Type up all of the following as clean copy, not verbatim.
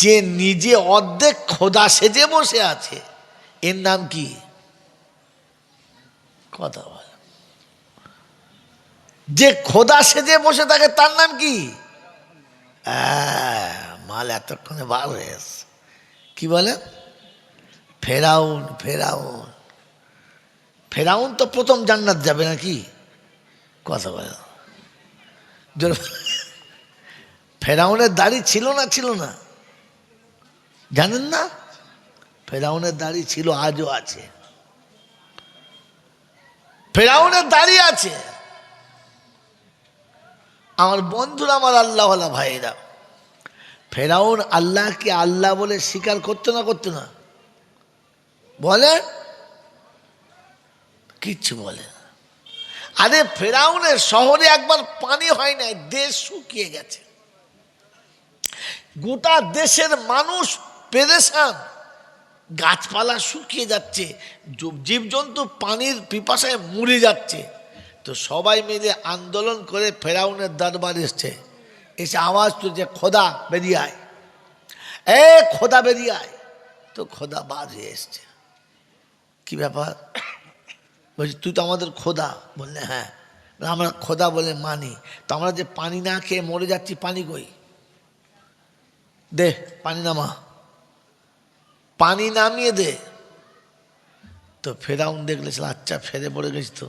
যে নিজে অর্ধেক খোদা সেজে বসে আছে, এর নাম কি? কথা বল। যে খোদা সেজে বসে থাকে তার নাম কি? মাল এতক্ষণে বার হয়ে এসছে। কি বলে? ফেরাউন। ফেরাউন ফেরাউন তো প্রথম জান্নাত যাবে নাকি? কথা বলে। ফেরাউনের দাড়ি ছিল না? ছিল না? জানেন না? ফেরাউনের দাড়ি ছিল, আজও আছে। ফেরাউনের দাড়ি আছে। আমার বন্ধুরা, আমার আল্লাহওয়ালা ভাইরা, ফেরাউন আল্লাহকে আল্লাহ বলে স্বীকার করতো না? করতো না? বলে? কিচ্ছু বলে না। আরে ফেরাউনের শহরে একবার পানি হয় নাই, দেশ শুকিয়ে গেছে। গোটা দেশের মানুষ পেরেশান, গাছপালা শুকিয়ে যাচ্ছে, জীবজন্তু পানির পিপাসায় মরে যাচ্ছে। তো সবাই মিলে আন্দোলন করে ফেরাউনের দরবার এসছে। এসে আওয়াজ তুলছে, খোদা বেরিয়ে আয়, এ খোদা বেরিয়ে আয়। তো খোদা বার হয়ে এসছে। কি ব্যাপার? বলছি তুই তো আমাদের খোদা। বললে হ্যাঁ। আমরা খোদা বলে মানি। তো আমরা যে পানি না খেয়ে মরে যাচ্ছি, পানি কই? দে পানি নামা, পানি নামিয়ে দে। তো ফেরাউন দেখলে, আচ্ছা ফেরে পড়ে গেছি তো,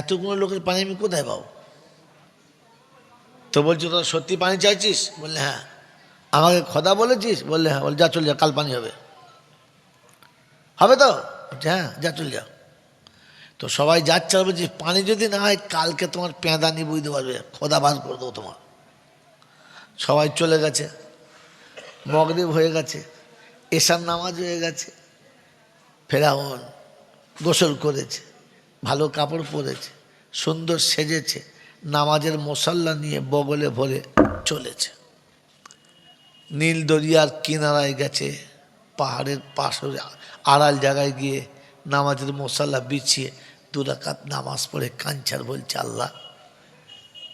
এতগুলো লোকের পানি আমি কোথায় পাবো? তো বলছি তোরা সত্যি পানি চাইছিস? বললে হ্যাঁ। আমাকে খোদা বলেছিস? বললে হ্যাঁ। বল যা চল যা, কাল পানি হবে। হবে তো? হ্যাঁ যা চল যা। তো সবাই যাচ্ছে, আর বলছি পানি যদি না হয় কালকে তোমার পেঁদানি বুঝতে পারবে, খোদা বার করে দেবো তোমার। সবাই চলে গেছে। মগরিব হয়ে গেছে, এশার নামাজ হয়ে গেছে। ফেরাউন গোসল করেছে, ভালো কাপড় পরেছে, সুন্দর সেজেছে, নামাজের মশাল্লা নিয়ে বগলে ভরে চলেছে। নীল দরিয়ার কিনারায় গেছে, পাহাড়ের পাশে আড়াল জায়গায় গিয়ে নামাজের মশাল্লা বিছিয়ে 2 রাকাত নামাজ পড়ে কাঞ্চার বলছে, আল্লাহ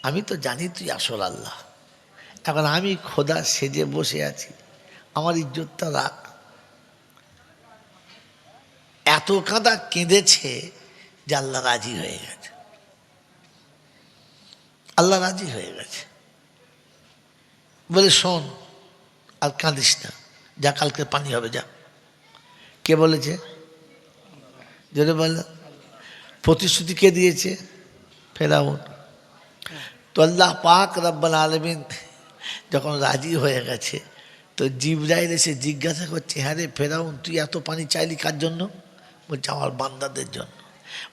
আমি তো জানি তুই আসল আল্লাহ, এখন আমি খোদা সেজে বসে আছি, আমার ইজ্জতটা রাখ। এত কাঁদা কেঁদেছে যে আল্লাহ রাজি হয়ে গেছে। আল্লাহ রাজি হয়ে গেছে। বলে শোন, আর কাঁদিস না, যা কালকে পানি হবে যা। কে বলেছে? যদি বলল প্রতিশ্রুতি কে দিয়েছে? ফেরাউন। তো আল্লাহ পাক রব্বুল আলামিন যখন রাজি হয়ে গেছে, তো জিবরাইল এসে জিজ্ঞাসা করছে, হ্যাঁ রে ফেরাউন, তুই এত পানি চাইলি কার জন্য? বলছে আমার বান্দাদের জন্য।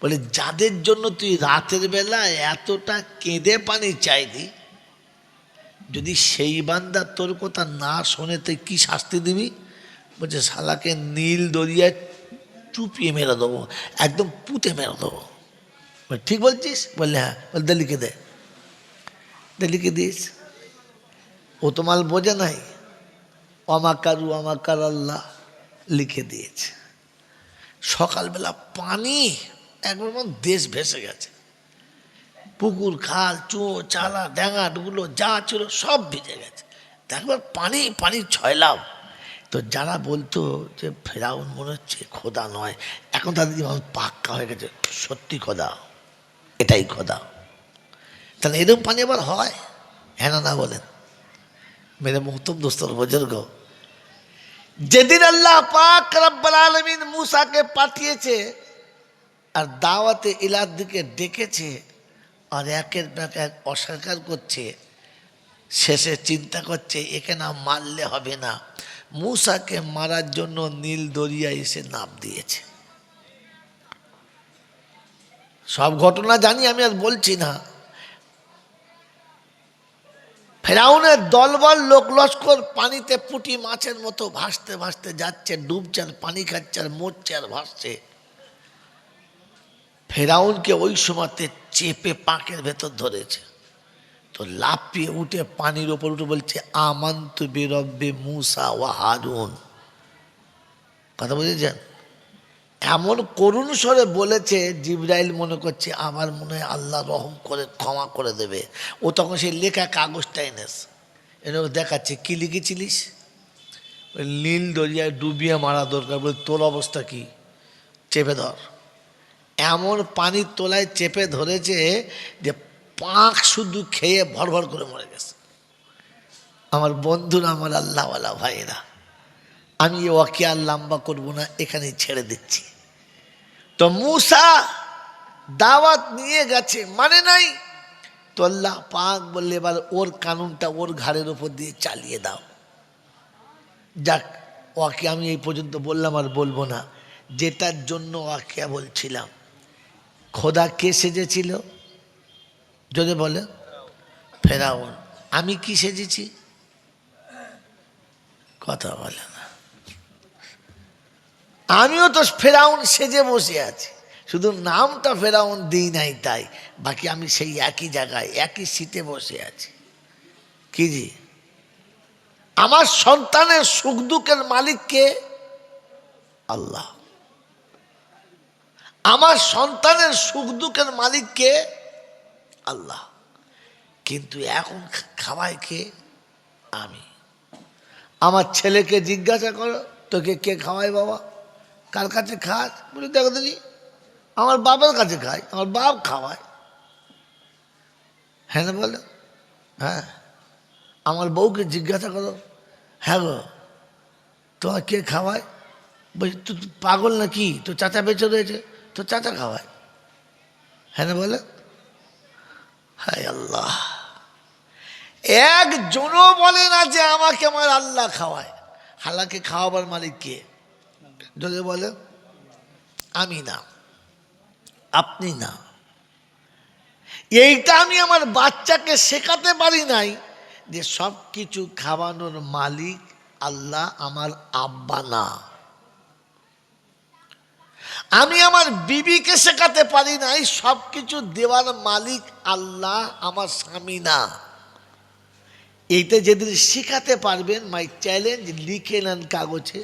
বলে যাদের জন্য তুই রাতের বেলা এতটা কেঁদে পানি চাইলি, যদি সেই বান্দা তোর কথা না শোনে তুই কি শাস্তি দিবি? বলছে শালাকে নীল দরিয়ায় চুপিয়ে মেরে দেবো, একদম পুঁতে মেরে দেবো। ঠিক বলছিস? বললে হ্যাঁ। বল দে লিখে দে। লিখে দিস। ও তো মাল বোঝে নাই, অমাকারু অমাকার আল্লাহ লিখে দিয়েছে। সকালবেলা পানি একবার দেশ ভেসে গেছে, পুকুর খাল চো চালা ড্যাঙা ডুগুলো যা ছিল সব ভিজে গেছে। একবার পানি পানি ছয়লাম। তো যারা বলতো যে ফেরাউন মনে হচ্ছে খোদা নয়, এখন তাদের জীবন পাক্কা হয়ে গেছে, সত্যি খোদা, এটাই খোদা। তাহলে এরকম পানি আবার হয়? হ্যাঁ না বলেন? মেরে মুহতম দোস্তর বুজুর্গ, যেদিন আল্লাহ পাক রব্বুল আলামিন মূসাকে পাঠিয়েছে আর দাওয়াতে ইলার দিকে ডেকেছে, আর একের পর এক অস্বীকার করছে, শেষে চিন্তা করছে একে না মারলে হবে না, মূসাকে মারার জন্য নীল দরিয়া এসে নাম দিয়েছে। সব ঘটনা জানি, আমি আর বলছি না। ফেরাউনের দলবল লোক লস্কর পানিতে পুঁটি মাছের মতো ভাসতে ভাসতে যাচ্ছে, ডুবছে আর পানি খাচ্ছে আর মরছে আর ভাসছে। ফেরাউনকে ওই সময়তে চেপে পাঁকের ভেতর ধরেছে। তো লাফিয়ে উঠে পানির ওপর উঠে বলছে, আমান্তু বিরব্বি মূসা ওয়া হারুন। কথা বুঝেছেন? এমন করুণ স্বরে বলেছে, জিবরাইল মনে করছে আমার মনে হয় আল্লাহ রহম করে ক্ষমা করে দেবে। ও তখন সেই লেখা কাগজটা এনেছে, এনে দেখাচ্ছে কি লিখেছিলিস, নীল দরিয়ায় ডুবিয়ে মারা দরকার, বলে তোর অবস্থা কি, চেপে ধর। এমন পানির তোলায় চেপে ধরেছে যে পাঁক শুধু খেয়ে ভর ভর করে মরে গেছে। আমার বন্ধুরা, আমার আল্লাহওয়ালা ভাইয়েরা, আমি ওকে আর লম্বা করবো না, এখানেই ছেড়ে দিচ্ছি। তো মূসা দাওয়াত নিয়ে গেছে, মানে নাই, তো আল্লাহ পাক বললে এবার ওর কানুনটা ওর ঘাড়ের উপর দিয়ে চালিয়ে দাও। যাক, ওকে আমি এই পর্যন্ত বললাম, আর বলবো না। যেটার জন্য ওকে বলছিলাম, খোদা কে সেজেছিল যদি বলে? ফেরাউন। আমি কি সেজেছি? কথা বলে না। আমিও তো ফেরাউন সেজে বসে আছি, শুধু নামটা ফেরাউন দিই নাই তাই, বাকি আমি সেই একই জায়গায় একই সিটে বসে আছি। কি জি? আমার সন্তানের সুখ দুঃখের মালিক কে? আল্লাহ। আমার সন্তানের সুখ দুঃখের মালিক কে? আল্লাহ। কিন্তু এখন খাওয়ায় কে? আমি। আমার ছেলেকে জিজ্ঞাসা করো, তোকে কে খাওয়ায় বাবা, কার কাছে খাস? বলে দেখো দিদি, আমার বাবার কাছে খাই, আমার বাপ খাওয়ায়। হ্যাঁ না বলো? হ্যাঁ। আমার বউকে জিজ্ঞাসা করো, হ্যাঁ গো তোমার কে খাওয়ায়? বলছি তুই পাগল নাকি, তো চাচা বেঁচে রয়েছে, তো চাচা খাওয়ায়। হ্যাঁ না বলে? হায় আল্লাহ, একজনও বলে না যে আমাকে আমার আল্লাহ খাওয়ায়। হালাকে খাওয়াবার মালিক কে যদি বলে? আমি না, আপনি না। এইটা আমি আমার বাচ্চাকে শেখাতে পারি নাই যে সব কিছু খাওয়ানোর মালিক আল্লাহ, আমার আব্বা না। আমি আমার বিবিকে শেখাতে পারি নাই সব কিছু দেওয়ার মালিক আল্লাহ, আমার স্বামী না। এইটা যেদিন শেখাতে পারবেন, মাই চ্যালেঞ্জ, লিখে নেন কাগজে।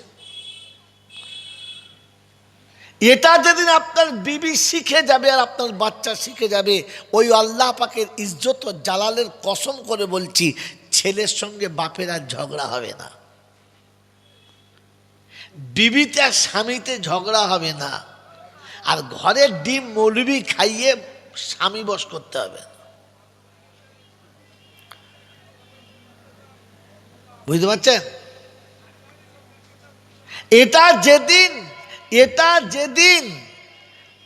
এটা যেদিন আপনার বিবি শিখে যাবে আর আপনার বাচ্চা শিখে যাবে, ওই আল্লাহ পাকের ইজ্জত ও জালালের কসম করে বলছি, ছেলের সঙ্গে বাপের আর ঝগড়া হবে না, বিবিতে আর স্বামীতে ঝগড়া হবে না, আর ঘরের ডিম মৌলবি খাইয়ে স্বামী বশ করতে হবে। বুঝতে পারছেন? এটা যেদিন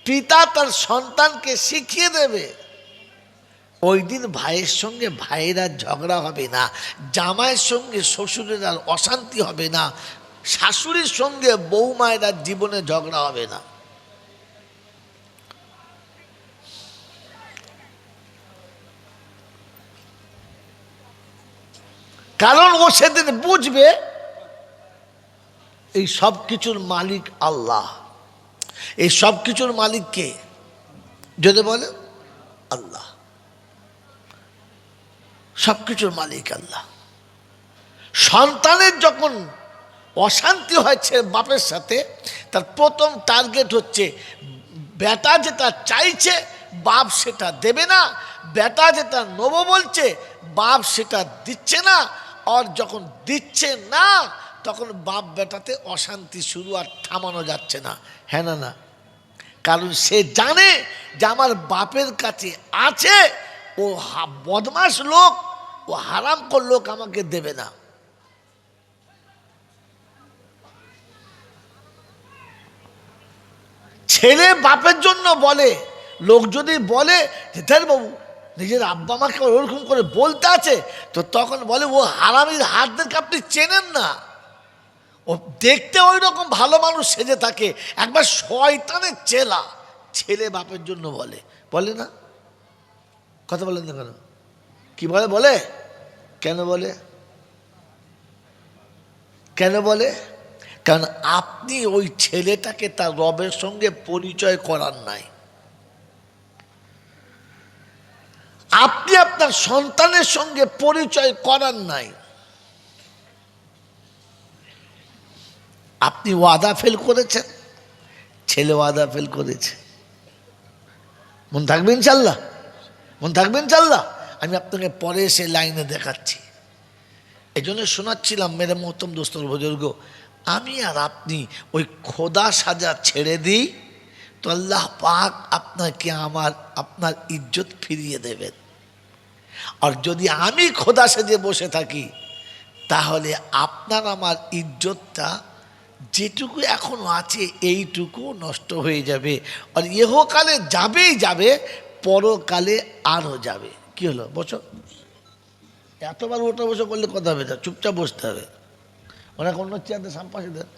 পিতা তার সন্তানকে শিখিয়ে দেবে, ওই দিন ভাইয়ের সঙ্গে ভাইয়ের আর ঝগড়া হবে না, জামাইয়ের সঙ্গে শ্বশুরের আর অশান্তি হবে না, শাশুড়ির সঙ্গে বৌমায়ের আর জীবনে ঝগড়া হবে না। কারণ ও সেদিন বুঝবে এই সব কিছুর মালিক আল্লাহ। এই সব কিছুর মালিক কে যদি বলে? আল্লাহ। সব কিছুর মালিক আল্লাহ। সন্তানের যখন অশান্তি হয়েছে বাপের সাথে, তার প্রথম টার্গেট হচ্ছে বেটা যেটা চাইছে বাপ সেটা দেবে না, বেটা যেটা নেবো বলছে বাপ সেটা দিচ্ছে না, আর যখন দিচ্ছে না তখন বাপ বেটাতে অশান্তি শুরু, আর থামানো যাচ্ছে না। হ্যাঁ না? না, কারণ সে জানে যে আমার বাপের কাছে আছে, ও বদমাস লোক, ও হারামখোর লোক আমাকে দেবে না। ছেলে বাপের জন্য বলে, লোক যদি বলে যে ধর বাবু নিজের আব্বা আমাকে ওরকম করে বলতে আছে, তো তখন বলে ও হারামির হাতদেরকে আপনি চেনেন না, ও দেখতে ওই রকম ভালো মানুষ সেজে থাকে, একবার শয়তানের চেলা। ছেলে বাপের জন্য বলে, বলে না? কথা বলেন না কেন? কি বলে? বলে কেন? বলে কেন? বলে কারণ আপনি ওই ছেলেটাকে তার রবের সঙ্গে পরিচয় করার নাই। আপনি আপনার সন্তানের সঙ্গে পরিচয় করার নাই। আপনি ওয়াদা ফেল করেছেন, ছেলে ওয়াদা ফেল করেছে। মন থাকবে ইনশাল্লাহ? মন থাকবে ইনশাল্লাহ? আমি আপনাকে পরে এসে লাইনে দেখাচ্ছি। এই জন্য শোনাচ্ছিলাম মেরে মোহতম দোস্তর বুজুর্গ, আমি আর আপনি ওই খোদা সাজা ছেড়ে দিই তো আল্লাহ পাক আপনাকে আপনার ইজ্জত ফিরিয়ে দেবেন। আর যদি আমি খোদা সেজে বসে থাকি তাহলে আপনার আমার ইজ্জতটা যেটুকু এখনো আছে এইটুকু নষ্ট হয়ে যাবে। আর ইহকালে যাবেই যাবে, পরকালে আরও যাবে। কি হলো বসো, এতবার ওটা বসে করলে কথা হবে না, চুপচাপ বসতে হবে। ওরা অন্য চেয়ারতে সামপাশে দেন,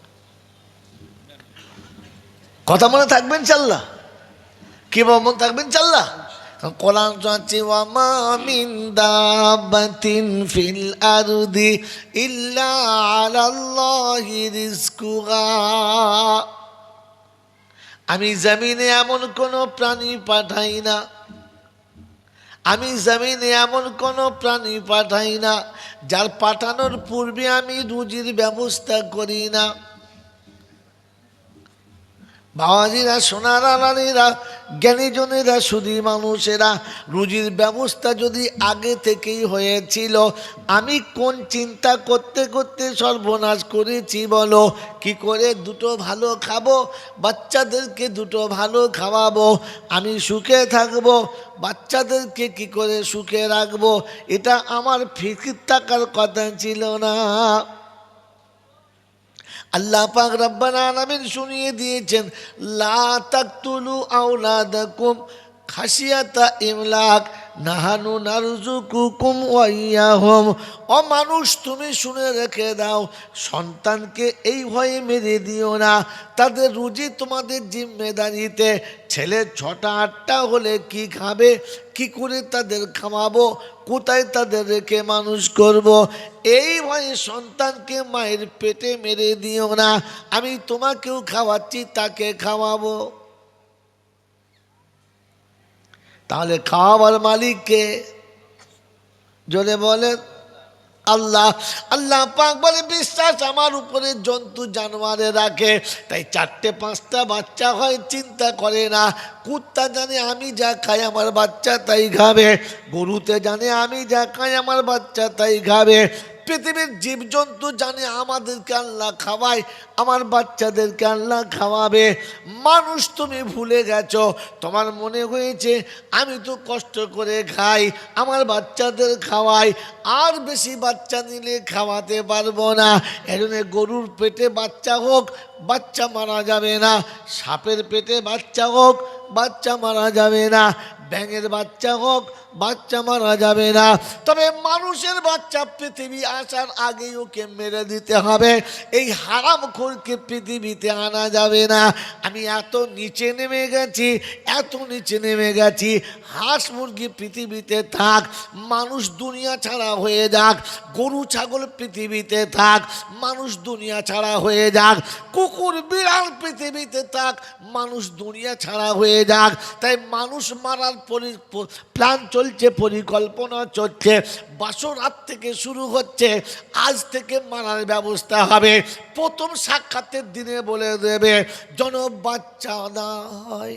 কথা মনে থাকবেন চাল্লা, কি মন থাকবেন চাল্লা। কোরআন চাচ্ছি ওয়ামা মিন দাবাতিন ফিল আরদি ইল্লা আলাল্লাহি রিজকুহা। আমি জমিনে এমন কোন প্রাণী পাঠাই না, আমি জমিনে এমন কোন প্রাণী পাঠাই না যার পাঠানোর পূর্বে আমি রুজির ব্যবস্থা করি না। বাবাজিরা, সোনারা, নারীরা, জ্ঞানীজনেরা, শুধু মানুষেরা, রুজির ব্যবস্থা যদি আগে থেকেই হয়েছিল, আমি কোন চিন্তা করতে করতে সর্বনাশ করেছি বলো। কি করে দুটো ভালো খাবো, বাচ্চাদেরকে দুটো ভালো খাওয়াবো, আমি সুখে থাকবো, বাচ্চাদেরকে কি করে সুখে রাখবো, এটা আমার ফিকির থাকার কথা ছিল না। আল্লাহ পাক রব্বানা আলামিন শুনিয়ে দিয়েছেন, লা তাকতুলু আওলাদাকুম খাশিয়াতা ইমলাক নাহানু নারযুকুকুম ওয়া ইয়াহুম। ও মানুষ, তুমি শুনে রেখে দাও, সন্তানকে এই ভয়ে মেরে দিও না, তাদের রুজি তোমাদের জিম্মেদারিতে। ছেলে 6টা 8টা হলে কি খাবে, কি করে তাদের খাওয়াবো, কোথায় তাদের রেখে মানুষ করব, এই ভয়ে সন্তানকে মায়ের পেটে মেরে দিও না। আমি তোমাকেও খাওয়াচ্ছি, তাকে খাওয়াবো। তাহলে খাওয়াবার মালিককে জোরে বলেন আল্লাহ। আল্লাহ পাক বলে, বিশ্বাস আমার উপরে জন্তু জানোয়ারে রাখে, তাই 4টে 5টা বাচ্চা হয়, চিন্তা করে না। কুত্তা জানে আমি যা খাই আমার বাচ্চা তাই খাবে, গরুতে জানে আমি যা খাই আমার বাচ্চা তাই খাবে, পৃথিবীর জীবজন্তু জানে আমাদেরকে আল্লাহ খাওয়ায়, আমার বাচ্চাদেরকে আল্লাহ খাওয়াবে। মানুষ, তুমি ভুলে গেছো, তোমার মনে হয়েছে আমি তো কষ্ট করে খাই, আমার বাচ্চাদের খাওয়াই, আর বেশি বাচ্চা নিলে খাওয়াতে পারবো না। এজন্য গরুর পেটে বাচ্চা হোক, বাচ্চা মারা যাবে না, সাপের পেটে বাচ্চা হোক, বাচ্চা মারা যাবে না, ব্যাঙের বাচ্চা হোক, বাচ্চা মারা যাবে না। তবে মানুষের বাচ্চা পৃথিবী আসার আগেই ওকে মেরে দিতে হবে, এই হারামখোরকে পৃথিবীতে আনা যাবে না। আমি এত নিচে নেমে গেছি, এত নিচে নেমে গেছি, হাঁস মুরগি পৃথিবীতে থাক, মানুষ দুনিয়া ছাড়া হয়ে যাক, গরু ছাগল পৃথিবীতে থাক, মানুষ দুনিয়া ছাড়া হয়ে যাক, কুকুর বিড়াল পৃথিবীতে থাক, মানুষ দুনিয়া ছাড়া হয়ে যাক। তাই মানুষ মারার প্ল্যান চলছে, পরিকল্পনা চলছে, বাসরাত থেকে শুরু হচ্ছে, আজ থেকে মারার ব্যবস্থা হবে। প্রথম সাক্ষাতের দিনে বলে দেবে, যেন বাচ্চা না হয়।